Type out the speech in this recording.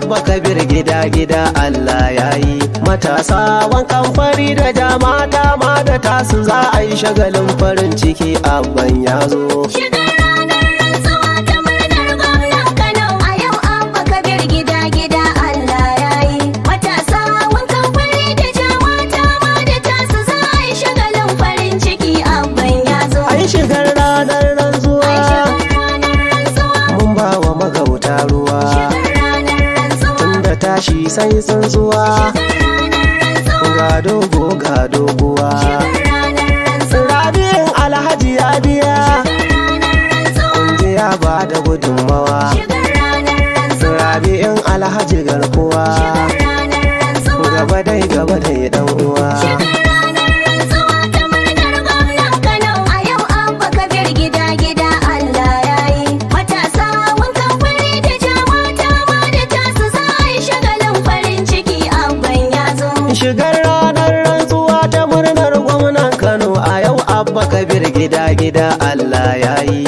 abba kabir gida gida Allah yayi. Matasa wankan fari da jama'ata ma da tasu za a yi shagalin farin ciki abban ya zo. Shigar ranar rantsuwa ta murnar gwamnan Kano a yau abba kabir gida gida Allah yayi. Matasa wankan fari da jama'ata ma da tasu za a yi shagalin farin ciki abban ya zo. Ai shigar ranar rantsuwa mun ba wa magauta ruwa, tunda tashi sai tsuntsuwa ga dogo ga doguwa. Rabi'in alhaji ya biya kunje ya ba da gudunmawa. Rabi'in alhaji garkuwa gaba dai dan uwa. Shigar ranar rantsuwa ta murnar gwamnan Kano a yau abba kabir gida gida Allah yayi.